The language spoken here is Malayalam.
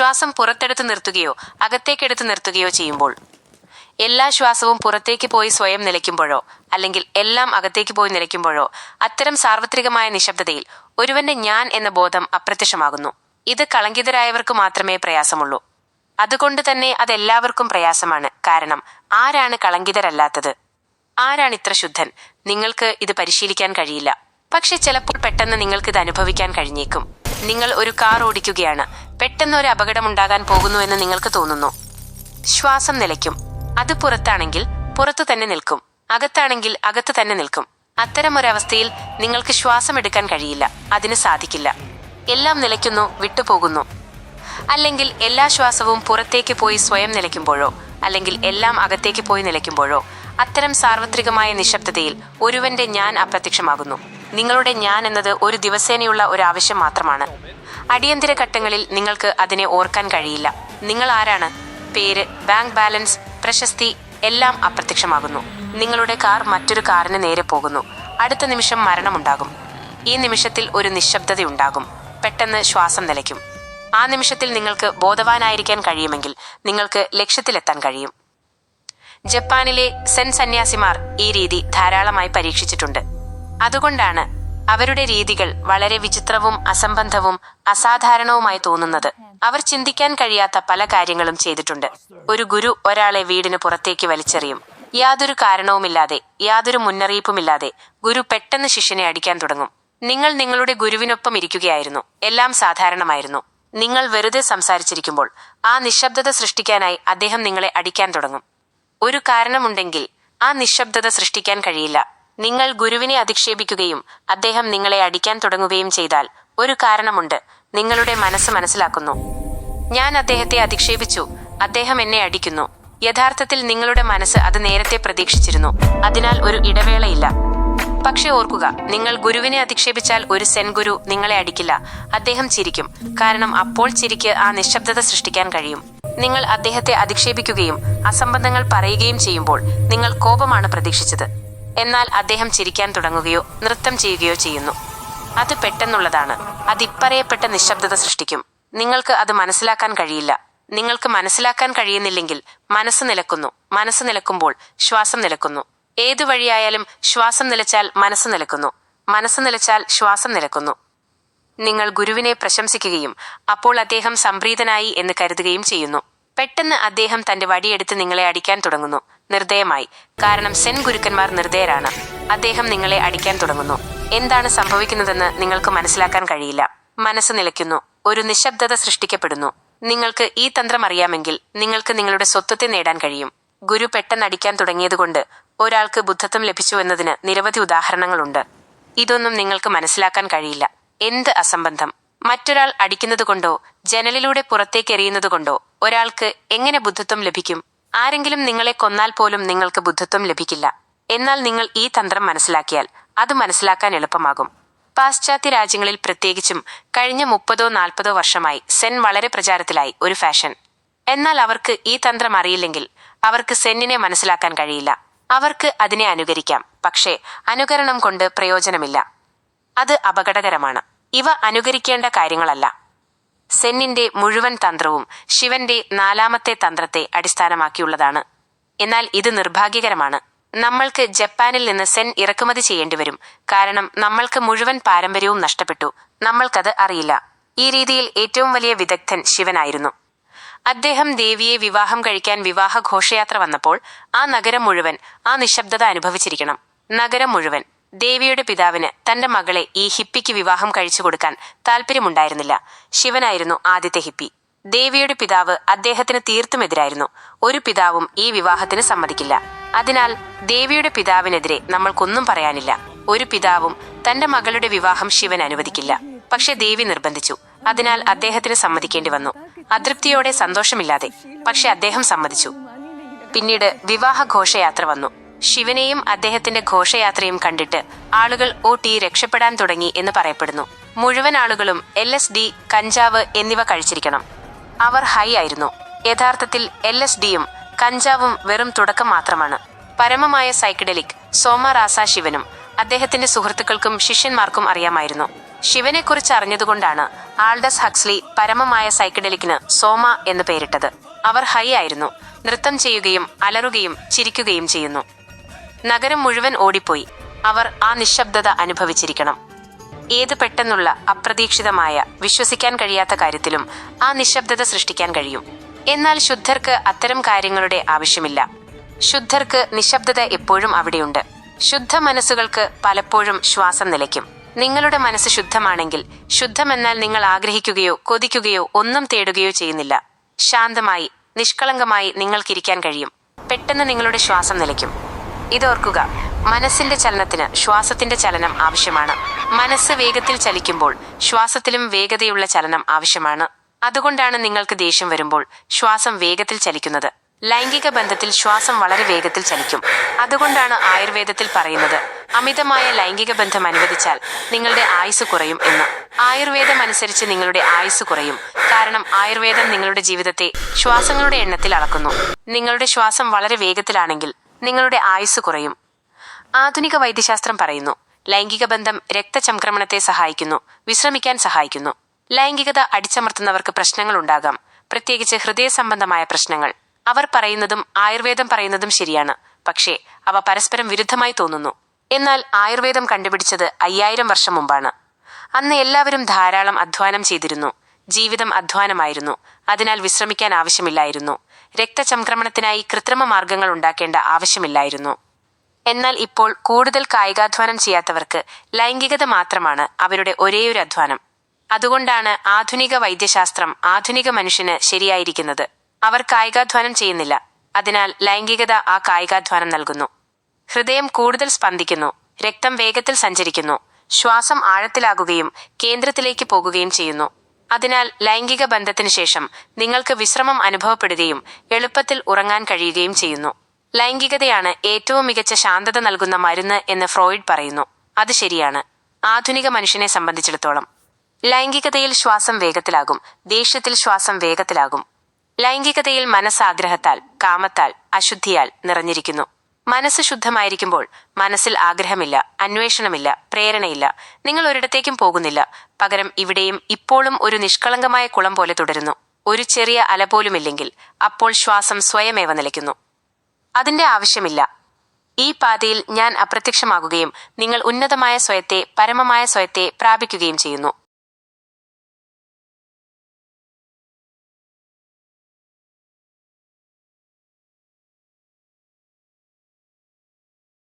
ശ്വാസം പുറത്തെടുത്ത് നിർത്തുകയോ അകത്തേക്കെടുത്ത് നിർത്തുകയോ ചെയ്യുമ്പോൾ. എല്ലാ ശ്വാസവും പുറത്തേക്ക് പോയി സ്വയം നിലയ്ക്കുമ്പോഴോ അല്ലെങ്കിൽ എല്ലാം അകത്തേക്ക് പോയി നിലയ്ക്കുമ്പോഴോ അത്തരം സാർവത്രികമായ നിശബ്ദതയിൽ ഒരുവന്റെ ഞാൻ എന്ന ബോധം അപ്രത്യക്ഷമാകുന്നു. ഇത് കളങ്കിതരായവർക്ക് മാത്രമേ പ്രയാസമുള്ളൂ. അതുകൊണ്ട് തന്നെ അതെല്ലാവർക്കും പ്രയാസമാണ്. കാരണം ആരാണ് കളങ്കിതരല്ലാത്തത്? ആരാണ് ഇത്ര ശുദ്ധൻ? നിങ്ങൾക്ക് ഇത് പരിശീലിക്കാൻ കഴിയില്ല. പക്ഷെ ചിലപ്പോൾ പെട്ടെന്ന് നിങ്ങൾക്കിത് അനുഭവിക്കാൻ കഴിഞ്ഞേക്കും. നിങ്ങൾ ഒരു കാർ ഓടിക്കുകയാണ്. പെട്ടെന്ന് ഒരു അപകടമുണ്ടാകാൻ പോകുന്നുവെന്ന് നിങ്ങൾക്ക് തോന്നുന്നു. ശ്വാസം നിലയ്ക്കും. അത് പുറത്താണെങ്കിൽ പുറത്തു തന്നെ നിൽക്കും, അകത്താണെങ്കിൽ അകത്ത് തന്നെ നിൽക്കും. അത്തരം ഒരവസ്ഥയിൽ നിങ്ങൾക്ക് ശ്വാസം എടുക്കാൻ കഴിയില്ല. അതിന് സാധിക്കില്ല. എല്ലാം നിലയ്ക്കുന്നു, വിട്ടുപോകുന്നു. അല്ലെങ്കിൽ എല്ലാ ശ്വാസവും പുറത്തേക്ക് പോയി സ്വയം നിലയ്ക്കുമ്പോഴോ അല്ലെങ്കിൽ എല്ലാം അകത്തേക്ക് പോയി നിലയ്ക്കുമ്പോഴോ അത്തരം സാർവത്രികമായ നിശബ്ദതയിൽ ഒരുവന്റെ ഞാൻ അപ്രത്യക്ഷമാകുന്നു. നിങ്ങളുടെ ഞാൻ എന്നത് ഒരു ദിവസേനയുള്ള ഒരു ആവശ്യം മാത്രമാണ്. അടിയന്തര ഘട്ടങ്ങളിൽ നിങ്ങൾക്ക് അതിനെ ഓർക്കാൻ കഴിയില്ല. നിങ്ങൾ ആരാണ്? പേര്, ബാങ്ക് ബാലൻസ്, പ്രശസ്തി എല്ലാം അപ്രത്യക്ഷമാകുന്നു. നിങ്ങളുടെ കാർ മറ്റൊരു കാറിന് നേരെ പോകുന്നു. അടുത്ത നിമിഷം മരണമുണ്ടാകും. ഈ നിമിഷത്തിൽ ഒരു നിശബ്ദതയുണ്ടാകും. പെട്ടെന്ന് ശ്വാസം നിലയ്ക്കും. ആ നിമിഷത്തിൽ നിങ്ങൾക്ക് ബോധവാനായിരിക്കാൻ കഴിയുമെങ്കിൽ നിങ്ങൾക്ക് ലക്ഷ്യത്തിലെത്താൻ കഴിയും. ജപ്പാനിലെ സെൻ സന്യാസിമാർ ഈ രീതി ധാരാളമായി പരീക്ഷിച്ചിട്ടുണ്ട്. അതുകൊണ്ടാണ് അവരുടെ രീതികൾ വളരെ വിചിത്രവും അസംബന്ധവും അസാധാരണവുമായി തോന്നുന്നത്. അവർ ചിന്തിക്കാൻ കഴിയാത്ത പല കാര്യങ്ങളും ചെയ്തിട്ടുണ്ട്. ഒരു ഗുരു ഒരാളെ വീടിന് പുറത്തേക്ക് വലിച്ചെറിയും. യാതൊരു കാരണവുമില്ലാതെ, യാതൊരു മുന്നറിയിപ്പുമില്ലാതെ ഗുരു പെട്ടെന്ന് ശിഷ്യനെ അടിക്കാൻ തുടങ്ങും. നിങ്ങൾ നിങ്ങളുടെ ഗുരുവിനൊപ്പം ഇരിക്കുകയായിരുന്നു. എല്ലാം സാധാരണമായിരുന്നു. നിങ്ങൾ വെറുതെ സംസാരിച്ചിരിക്കുമ്പോൾ ആ നിശബ്ദത സൃഷ്ടിക്കാനായി അദ്ദേഹം നിങ്ങളെ അടിക്കാൻ തുടങ്ങും. ഒരു കാരണമുണ്ടെങ്കിൽ ആ നിശബ്ദത സൃഷ്ടിക്കാൻ കഴിയില്ല. നിങ്ങൾ ഗുരുവിനെ അധിക്ഷേപിക്കുകയും അദ്ദേഹം നിങ്ങളെ അടിക്കാൻ തുടങ്ങുകയും ചെയ്താൽ ഒരു കാരണമുണ്ട്. നിങ്ങളുടെ മനസ്സ് മനസ്സിലാക്കുന്നു, ഞാൻ അദ്ദേഹത്തെ അധിക്ഷേപിച്ചു, അദ്ദേഹം എന്നെ അടിക്കുന്നു. യഥാർത്ഥത്തിൽ നിങ്ങളുടെ മനസ്സ് അത് നേരത്തെ പ്രതീക്ഷിച്ചിരുന്നു. അതിനാൽ ഒരു ഇടവേളയില്ല. പക്ഷെ ഓർക്കുക, നിങ്ങൾ ഗുരുവിനെ അധിക്ഷേപിച്ചാൽ ഒരു സെൻ ഗുരു നിങ്ങളെ അടിക്കില്ല. അദ്ദേഹം ചിരിക്കും. കാരണം അപ്പോൾ ചിരിക്ക് ആ നിശബ്ദത സൃഷ്ടിക്കാൻ കഴിയും. നിങ്ങൾ അദ്ദേഹത്തെ അധിക്ഷേപിക്കുകയും അസംബന്ധങ്ങൾ പറയുകയും ചെയ്യുമ്പോൾ നിങ്ങൾ കോപമാണ് പ്രതീക്ഷിച്ചത്. എന്നാൽ അദ്ദേഹം ചിരിക്കാൻ തുടങ്ങുകയോ നൃത്തം ചെയ്യുകയോ ചെയ്യുന്നു. അത് പെട്ടെന്നുള്ളതാണ്. അതിപ്പറയപ്പെട്ട നിശബ്ദത സൃഷ്ടിക്കും. നിങ്ങൾക്ക് അത് മനസ്സിലാക്കാൻ കഴിയില്ല. നിങ്ങൾക്ക് മനസ്സിലാക്കാൻ കഴിയുന്നില്ലെങ്കിൽ മനസ്സ് നിലക്കുന്നു. മനസ്സ് നിലക്കുമ്പോൾ ശ്വാസം നിലക്കുന്നു. ഏതു വഴിയായാലും ശ്വാസം നിലച്ചാൽ മനസ്സ് നിലക്കുന്നു. മനസ്സ് നിലച്ചാൽ ശ്വാസം നിലക്കുന്നു. നിങ്ങൾ ഗുരുവിനെ പ്രശംസിക്കുകയും അപ്പോൾ അദ്ദേഹം സംപ്രീതനായി എന്ന് കരുതുകയും ചെയ്യുന്നു. പെട്ടെന്ന് അദ്ദേഹം തന്റെ വടിയെടുത്ത് നിങ്ങളെ അടിക്കാൻ തുടങ്ങുന്നു. നിർദ്ദയമായി. കാരണം സെൻ ഗുരുക്കന്മാർ നിർദ്ദയരാണ്. അദ്ദേഹം നിങ്ങളെ അടിക്കാൻ തുടങ്ങുന്നു. എന്താണ് സംഭവിക്കുന്നതെന്ന് നിങ്ങൾക്ക് മനസ്സിലാക്കാൻ കഴിയില്ല. മനസ്സ് നിലയ്ക്കുന്നു. ഒരു നിശബ്ദത സൃഷ്ടിക്കപ്പെടുന്നു. നിങ്ങൾക്ക് ഈ തന്ത്രം അറിയാമെങ്കിൽ നിങ്ങൾക്ക് നിങ്ങളുടെ സ്വത്വത്തെ നേടാൻ കഴിയും. ഗുരു പെട്ടെന്ന് അടിക്കാൻ തുടങ്ങിയതുകൊണ്ട് ഒരാൾക്ക് ബുദ്ധത്വം ലഭിച്ചു എന്നതിന് നിരവധി ഉദാഹരണങ്ങളുണ്ട്. ഇതൊന്നും നിങ്ങൾക്ക് മനസ്സിലാക്കാൻ കഴിയില്ല. എന്ത് അസംബന്ധം! മറ്റൊരാൾ അടിക്കുന്നതുകൊണ്ടോ ജനലിലൂടെ പുറത്തേക്ക് എറിയുന്നതുകൊണ്ടോ ഒരാൾക്ക് എങ്ങനെ ബുദ്ധത്വം ലഭിക്കും? ആരെങ്കിലും നിങ്ങളെ കൊന്നാൽ പോലും നിങ്ങൾക്ക് ബുദ്ധത്വം ലഭിക്കില്ല. എന്നാൽ നിങ്ങൾ ഈ തന്ത്രം മനസ്സിലാക്കിയാൽ അത് മനസ്സിലാക്കാൻ എളുപ്പമാകും. പാശ്ചാത്യ രാജ്യങ്ങളിൽ പ്രത്യേകിച്ചും കഴിഞ്ഞ 30-40 വർഷമായി സെൻ വളരെ പ്രചാരത്തിലായി ഒരു ഫാഷൻ. എന്നാൽ അവർക്ക് ഈ തന്ത്രം അറിയില്ലെങ്കിൽ അവർക്ക് സെന്നിനെ മനസ്സിലാക്കാൻ കഴിയില്ല. അവർക്ക് അതിനെ അനുകരിക്കാം. പക്ഷേ അനുകരണം കൊണ്ട് പ്രയോജനമില്ല. അത് അപകടകരമാണ്. ഇവ അനുകരിക്കേണ്ട കാര്യങ്ങളല്ല. സെന്നിന്റെ മുഴുവൻ തന്ത്രവും ശിവന്റെ 4ാമത്തെ തന്ത്രത്തെ അടിസ്ഥാനമാക്കിയുള്ളതാണ്. എന്നാൽ ഇത് നിർഭാഗ്യകരമാണ്. നമ്മൾക്ക് ജപ്പാനിൽ നിന്ന് സെൻ ഇറക്കുമതി ചെയ്യേണ്ടി വരും. കാരണം നമ്മൾക്ക് മുഴുവൻ പാരമ്പര്യവും നഷ്ടപ്പെട്ടു. നമ്മൾക്കത് അറിയില്ല. ഈ രീതിയിൽ ഏറ്റവും വലിയ വിദഗ്ധൻ ശിവനായിരുന്നു. അദ്ദേഹം ദേവിയെ വിവാഹം കഴിക്കാൻ വിവാഹ ഘോഷയാത്ര വന്നപ്പോൾ ആ നഗരം മുഴുവൻ ആ നിശബ്ദത അനുഭവിച്ചിരിക്കണം. നഗരം മുഴുവൻ. ദേവിയുടെ പിതാവിന് തന്റെ മകളെ ഈ ഹിപ്പിക്ക് വിവാഹം കഴിച്ചു കൊടുക്കാൻ താല്പര്യമുണ്ടായിരുന്നില്ല. ശിവനായിരുന്നു ആദ്യത്തെ ഹിപ്പി. ദേവിയുടെ പിതാവ് അദ്ദേഹത്തിന് തീർത്തും എതിരായിരുന്നു. ഒരു പിതാവും ഈ വിവാഹത്തിന് സമ്മതിക്കില്ല. അതിനാൽ ദേവിയുടെ പിതാവിനെതിരെ നമ്മൾക്കൊന്നും പറയാനില്ല. ഒരു പിതാവും തന്റെ മകളുടെ വിവാഹം ശിവൻ അനുവദിക്കില്ല. പക്ഷെ ദേവി നിർബന്ധിച്ചു. അതിനാൽ അദ്ദേഹത്തിന് സമ്മതിക്കേണ്ടി വന്നു. അതൃപ്തിയോടെ, സന്തോഷമില്ലാതെ. പക്ഷെ അദ്ദേഹം സമ്മതിച്ചു. പിന്നീട് വിവാഹ ഘോഷയാത്ര വന്നു. ശിവനെയും അദ്ദേഹത്തിന്റെ ഘോഷയാത്രയും കണ്ടിട്ട് ആളുകൾ രക്ഷപ്പെടാൻ തുടങ്ങി എന്ന് പറയപ്പെടുന്നു. മുഴുവൻ ആളുകളും LSD, കഞ്ചാവ് എന്നിവ കഴിച്ചിരിക്കണം. അവർ ഹൈ ആയിരുന്നു. യഥാർത്ഥത്തിൽ LSDയും കഞ്ചാവും വെറും തുടക്കം മാത്രമാണ്. പരമമായ സൈക്കഡലിക് സോമ രാസ ശിവനും അദ്ദേഹത്തിന്റെ സുഹൃത്തുക്കൾക്കും ശിഷ്യന്മാർക്കും അറിയാമായിരുന്നു. ശിവനെക്കുറിച്ച് അറിഞ്ഞതുകൊണ്ടാണ് ആൾഡസ് ഹക്സ്ലി പരമമായ സൈക്കഡെലിക്കിന് സോമ എന്ന് പേരിട്ടത്. അവർ ഹൈ ആയിരുന്നു. നൃത്തം ചെയ്യുകയും അലറുകയും ചിരിക്കുകയും ചെയ്യുന്നു. നഗരം മുഴുവൻ ഓടിപ്പോയി. അവർ ആ നിശബ്ദത അനുഭവിച്ചിരിക്കണം. ഏത് പെട്ടെന്നുള്ള അപ്രതീക്ഷിതമായ വിശ്വസിക്കാൻ കഴിയാത്ത കാര്യത്തിലും ആ നിശബ്ദത സൃഷ്ടിക്കാൻ കഴിയും. എന്നാൽ ശുദ്ധർക്ക് അത്തരം കാര്യങ്ങളുടെ ആവശ്യമില്ല. ശുദ്ധർക്ക് നിശബ്ദത എപ്പോഴും അവിടെയുണ്ട്. ശുദ്ധ മനസ്സുകൾക്ക് പലപ്പോഴും ശ്വാസം നിലയ്ക്കും. നിങ്ങളുടെ മനസ്സ് ശുദ്ധമാണെങ്കിൽ, ശുദ്ധമെന്നാൽ നിങ്ങൾ ആഗ്രഹിക്കുകയോ കൊതിക്കുകയോ ഒന്നും തേടുകയോ ചെയ്യുന്നില്ല. ശാന്തമായി നിഷ്കളങ്കമായി നിങ്ങൾക്കിരിക്കാൻ കഴിയും. പെട്ടെന്ന് നിങ്ങളുടെ ശ്വാസം നിലയ്ക്കും. ഇതോർക്കുക, മനസ്സിന്റെ ചലനത്തിന് ശ്വാസത്തിന്റെ ചലനം ആവശ്യമാണ്. മനസ്സ് വേഗത്തിൽ ചലിക്കുമ്പോൾ ശ്വാസത്തിലും വേഗതയുള്ള ചലനം ആവശ്യമാണ്. അതുകൊണ്ടാണ് നിങ്ങൾക്ക് ദേഷ്യം വരുമ്പോൾ ശ്വാസം വേഗത്തിൽ ചലിക്കുന്നത്. ലൈംഗിക ബന്ധത്തിൽ ശ്വാസം വളരെ വേഗത്തിൽ ചലിക്കും. അതുകൊണ്ടാണ് ആയുർവേദത്തിൽ പറയുന്നത്, അമിതമായ ലൈംഗിക ബന്ധം അനുവദിച്ചാൽ നിങ്ങളുടെ ആയുസ് കുറയും എന്ന്. ആയുർവേദം അനുസരിച്ച് നിങ്ങളുടെ ആയുസ് കുറയും. കാരണം ആയുർവേദം നിങ്ങളുടെ ജീവിതത്തെ ശ്വാസങ്ങളുടെ എണ്ണത്തിൽ അളക്കുന്നു. നിങ്ങളുടെ ശ്വാസം വളരെ വേഗത്തിലാണെങ്കിൽ നിങ്ങളുടെ ആയുസ് കുറയും. ആധുനിക വൈദ്യശാസ്ത്രം പറയുന്നു, ലൈംഗിക ബന്ധം രക്തചംക്രമണത്തെ സഹായിക്കുന്നു, വിശ്രമിക്കാൻ സഹായിക്കുന്നു. ലൈംഗികത അടിച്ചമർത്തുന്നവർക്ക് പ്രശ്നങ്ങൾ ഉണ്ടാകാം, പ്രത്യേകിച്ച് ഹൃദയ സംബന്ധമായ പ്രശ്നങ്ങൾ. അവർ പറയുന്നതും ആയുർവേദം പറയുന്നതും ശരിയാണ്, പക്ഷേ അവ പരസ്പരം വിരുദ്ധമായി തോന്നുന്നു. എന്നാൽ ആയുർവേദം കണ്ടുപിടിച്ചത് 5000 വർഷം മുമ്പാണ്. അന്ന് എല്ലാവരും ധാരാളം അധ്വാനം ചെയ്തിരുന്നു. ജീവിതം അധ്വാനമായിരുന്നു. അതിനാൽ വിശ്രമിക്കാൻ ആവശ്യമില്ലായിരുന്നു. രക്തചംക്രമണത്തിനായി കൃത്രിമ മാർഗങ്ങൾ ഉണ്ടാക്കേണ്ട ആവശ്യമില്ലായിരുന്നു. എന്നാൽ ഇപ്പോൾ കൂടുതൽ കായികാധ്വാനം ചെയ്യാത്തവർക്ക് ലൈംഗികത മാത്രമാണ് അവരുടെ ഒരേയൊരു അധ്വാനം. അതുകൊണ്ടാണ് ആധുനിക വൈദ്യശാസ്ത്രം ആധുനിക മനുഷ്യന് ശരിയായിരിക്കുന്നത്. അവർ കായികാധ്വാനം ചെയ്യുന്നില്ല. അതിനാൽ ലൈംഗികത ആ കായികാധ്വാനം നൽകുന്നു. ഹൃദയം കൂടുതൽ സ്പന്ദിക്കുന്നു. രക്തം വേഗത്തിൽ സഞ്ചരിക്കുന്നു. ശ്വാസം ആഴത്തിലാകുകയും കേന്ദ്രത്തിലേക്ക് പോകുകയും ചെയ്യുന്നു. അതിനാൽ ലൈംഗിക ബന്ധത്തിന് ശേഷം നിങ്ങൾക്ക് വിശ്രമം അനുഭവപ്പെടുകയും എളുപ്പത്തിൽ ഉറങ്ങാൻ കഴിയുകയും ചെയ്യുന്നു. ലൈംഗികതയാണ് ഏറ്റവും മികച്ച ശാന്തത നൽകുന്ന മരുന്ന് എന്ന് ഫ്രോയിഡ് പറയുന്നു. അത് ശരിയാണ്. ആധുനിക മനുഷ്യനെ സംബന്ധിച്ചിടത്തോളം ലൈംഗികതയിൽ ശ്വാസം വേഗത്തിലാകും. ദേഷ്യത്തിൽ ശ്വാസം വേഗത്തിലാകും. ലൈംഗികതയിൽ മനസ്സാഗ്രഹത്താൽ, കാമത്താൽ, അശുദ്ധിയാൽ നിറഞ്ഞിരിക്കുന്നു. മനസ്സ് ശുദ്ധമായിരിക്കുമ്പോൾ മനസ്സിൽ ആഗ്രഹമില്ല, അന്വേഷണമില്ല, പ്രേരണയില്ല. നിങ്ങൾ ഒരിടത്തേക്കും പോകുന്നില്ല. പകരം ഇവിടെയും ഇപ്പോഴും ഒരു നിഷ്കളങ്കമായ കുളം പോലെ തുടരുന്നു. ഒരു ചെറിയ അല പോലുമില്ലെങ്കിൽ അപ്പോൾ ശ്വാസം സ്വയമേവ നിലയ്ക്കുന്നു. അതിന്റെ ആവശ്യമില്ല. ഈ പാതയിൽ ഞാൻ അപ്രത്യക്ഷമാകുകയും നിങ്ങൾ ഉന്നതമായ സ്വയത്തെ, പരമമായ സ്വയത്തെ പ്രാപിക്കുകയും ചെയ്യുന്നു.